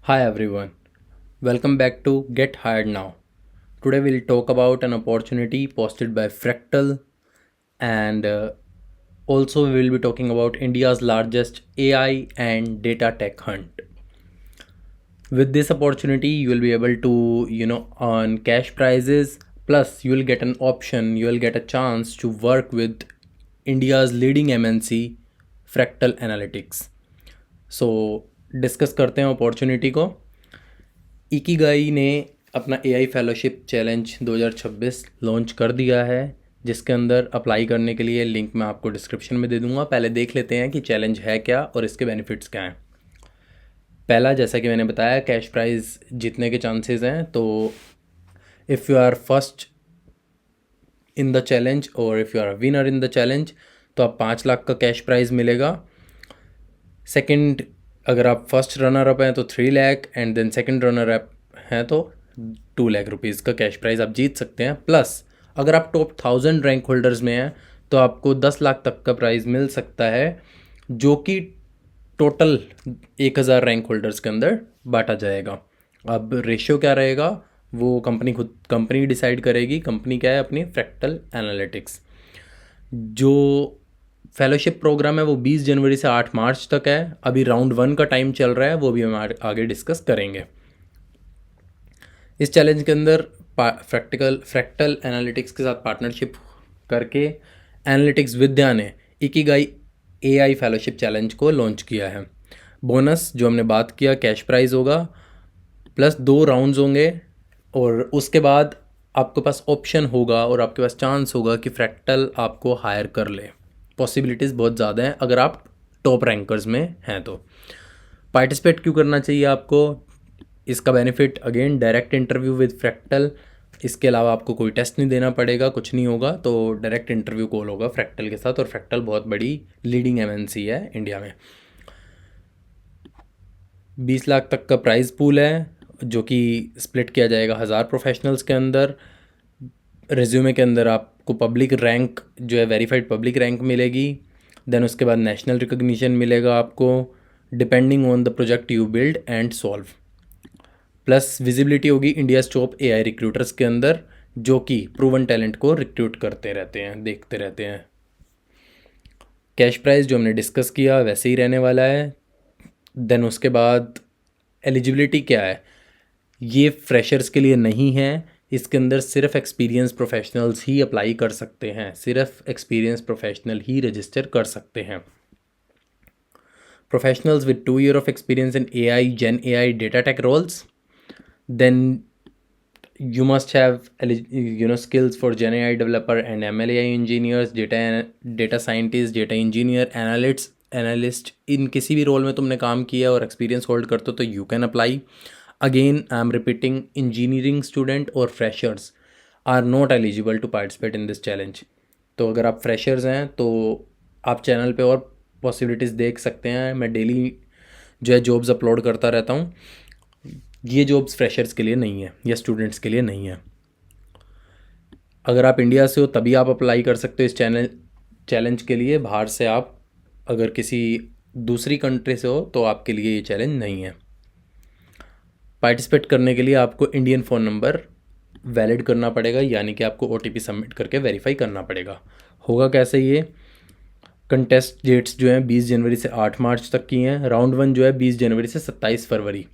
Hi everyone, welcome back to Get Hired Now. Today we'll talk about an opportunity posted by Fractal and also we will be talking about India's largest AI and data tech hunt. With this opportunity, you will be able to, earn cash prizes plus you will get an option, you will get a chance to work with India's leading MNC Fractal Analytics. So discuss करते हैं opportunity को। Ikigai ने अपना AI fellowship challenge 2026 launch कर दिया है, जिसके अंदर अप्लाई करने के लिए लिंक मैं आपको डिस्क्रिप्शन में दे दूंगा। पहले देख लेते हैं कि चैलेंज है क्या और इसके बेनिफिट्स क्या हैं। पहला, जैसा कि मैंने बताया, कैश प्राइज़ जीतने के चांसेस हैं। तो if you are first in the challenge और if you are winner in the challenge तो आप 5 लाख का कैश प्राइज़ मिलेगा। सेकंड, अगर आप फर्स्ट रनर अप हैं तो 3 lakh and then second runner up हैं तो 2 लाख रुपीज़ का कैश प्राइज़ आप जीत सकते हैं। प्लस अगर आप टॉप 1000 रैंक होल्डर्स में हैं तो आपको 10 लाख तक का प्राइज़ मिल सकता है, जो कि टोटल 1000 रैंक होल्डर्स के अंदर बांटा जाएगा। अब रेशियो क्या रहेगा वो कंपनी डिसाइड करेगी। कंपनी क्या है अपनी? Fractal analytics. जो फेलोशिप प्रोग्राम है वो 20 जनवरी से 8 मार्च तक है। अभी राउंड 1 का टाइम चल रहा है, वो भी हम आगे डिस्कस करेंगे। इस चैलेंज के अंदर फ्रैक्टल एनालिटिक्स के साथ पार्टनरशिप करके एनालिटिक्स विद्या ने इकिगाई एआई फेलोशिप चैलेंज को लॉन्च किया है। बोनस जो हमने बात किया, कैश प्राइज़ होगा प्लस 2 राउंड्स होंगे और उसके बाद आपके पास ऑप्शन होगा और आपके पास चांस होगा कि फ्रैक्टल आपको हायर कर ले। पॉसिबिलिटीज़ बहुत ज़्यादा हैं अगर आप टॉप रैंकर्स में हैं तो। पार्टिसिपेट क्यों करना चाहिए आपको? इसका benefit again direct interview with fractal. इसके अलावा आपको कोई टेस्ट नहीं देना पड़ेगा, कुछ नहीं होगा, तो डायरेक्ट इंटरव्यू कॉल होगा फ्रैक्टल के साथ। और फ्रैक्टल बहुत बड़ी लीडिंग एमएनसी है इंडिया में। 20 लाख तक का प्राइज़ पूल है, जो कि स्प्लिट किया जाएगा 1000 प्रोफेशनल्स के अंदर। रिज्यूमे के अंदर आपको पब्लिक रैंक जो है वेरीफाइड पब्लिक रैंक मिलेगी। देन उसके बाद नेशनल रिकग्निशन मिलेगा आपको, depending on the project you build and solve. Plus visibility होगी इंडिया टॉप एआई रिक्रूटर्स के अंदर, जो कि प्रूवन टैलेंट को रिक्रूट करते रहते हैं, देखते रहते हैं। कैश प्राइस जो हमने डिस्कस किया वैसे ही रहने वाला है। देन उसके बाद एलिजिबिलिटी क्या है? ये फ्रेशर्स के लिए नहीं है। इसके अंदर सिर्फ एक्सपीरियंस प्रोफेशनल्स ही अप्लाई कर सकते हैं, सिर्फ एक्सपीरियंस प्रोफेशनल ही रजिस्टर कर सकते हैं। Professionals with 2 year of experience in AI, Gen AI, data tech roles, then you must have skills for Gen AI developer and ML AI engineers, data scientist, data engineer, analyst इन किसी भी role में तुमने काम किया और experience hold करते हो तो you can apply. Again I am repeating, engineering student और freshers are not eligible to participate in this challenge. तो अगर आप फ्रेशर्स हैं तो आप चैनल पे और पॉसिबिलिटीज़ देख सकते हैं। मैं डेली जो है जॉब्स अपलोड करता रहता हूँ। ये जॉब्स फ्रेशर्स के लिए नहीं है या स्टूडेंट्स के लिए नहीं है। अगर आप इंडिया से हो तभी आप अप्लाई कर सकते हो इस चैलेंज के लिए। बाहर से आप अगर किसी दूसरी कंट्री से हो तो आपके लिए ये चैलेंज नहीं है। पार्टिसिपेट करने के लिए आपको इंडियन फ़ोन नंबर वैलिड करना पड़ेगा, यानी कि आपको OTP सबमिट करके वेरीफाई करना पड़ेगा। होगा कैसे ये? कंटेस्ट डेट्स जो हैं 20 जनवरी से 8 मार्च तक की हैं। राउंड 1 जो है 20 जनवरी से 27 फरवरी।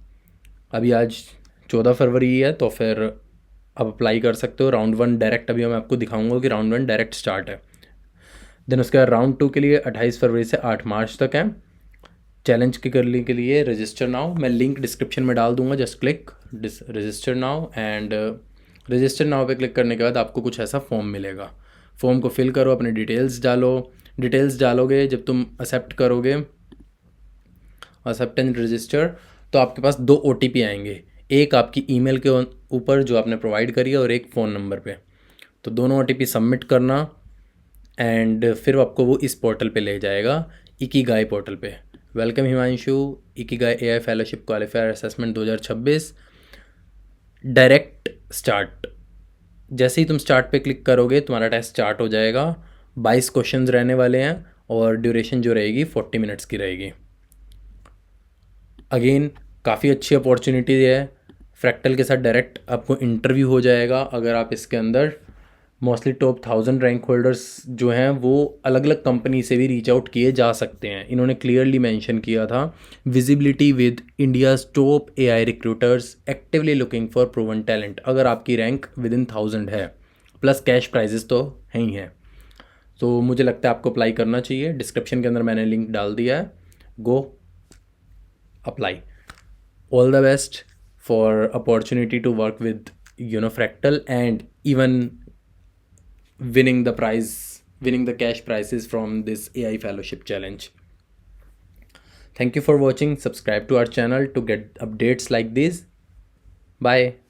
अभी आज 14 फरवरी है तो फिर आप अप्लाई कर सकते हो। राउंड 1 डायरेक्ट, अभी मैं आपको दिखाऊंगा कि राउंड 1 डायरेक्ट स्टार्ट है। देन उसके बाद राउंड 2 के लिए 28 फरवरी से 8 मार्च तक है। चैलेंज के करने के लिए रजिस्टर नाउ, मैं लिंक डिस्क्रिप्शन में डाल दूंगा। Just click register now and register now पे क्लिक करने के बाद आपको कुछ ऐसा फॉर्म मिलेगा। फॉर्म को फिल करो, अपने डिटेल्स डालो। डिटेल्स डालोगे, जब तुम एक्सेप्ट करोगे, एक्सेप्ट एंड रजिस्टर, तो आपके पास 2 OTP आएंगे। एक आपकी ईमेल के ऊपर जो आपने प्रोवाइड करी है और एक फ़ोन नंबर पे। तो दोनों OTP सबमिट करना एंड फिर आपको वो इस पोर्टल पे ले जाएगा, इकिगाई पोर्टल पे। Welcome Himanshu, Ikigai AI fellowship qualifier assessment 2026 direct start. जैसे ही तुम स्टार्ट पे क्लिक करोगे तुम्हारा टेस्ट स्टार्ट हो जाएगा। 22 क्वेश्चंस रहने वाले हैं और ड्यूरेशन जो रहेगी 40 मिनट्स की रहेगी। अगेन काफ़ी अच्छी अपॉर्चुनिटी है। फ्रैक्टल के साथ डायरेक्ट आपको इंटरव्यू हो जाएगा अगर आप इसके अंदर। मोस्टली टॉप 1000 रैंक होल्डर्स जो हैं वो अलग अलग कंपनी से भी रीच आउट किए जा सकते हैं। इन्होंने क्लियरली मेंशन किया था, visibility with India's top AI recruiters actively looking for proven talent. अगर आपकी रैंक विद इन 1000 है, प्लस कैश प्राइजेस तो हैं ही हैं, तो मुझे लगता है आपको अप्लाई करना चाहिए। डिस्क्रिप्शन के अंदर मैंने लिंक डाल दिया है, गो apply. All the best for opportunity to work with Fractal, and even winning the cash prizes from this AI fellowship challenge. Thank you for watching. Subscribe to our channel to get updates like this. Bye.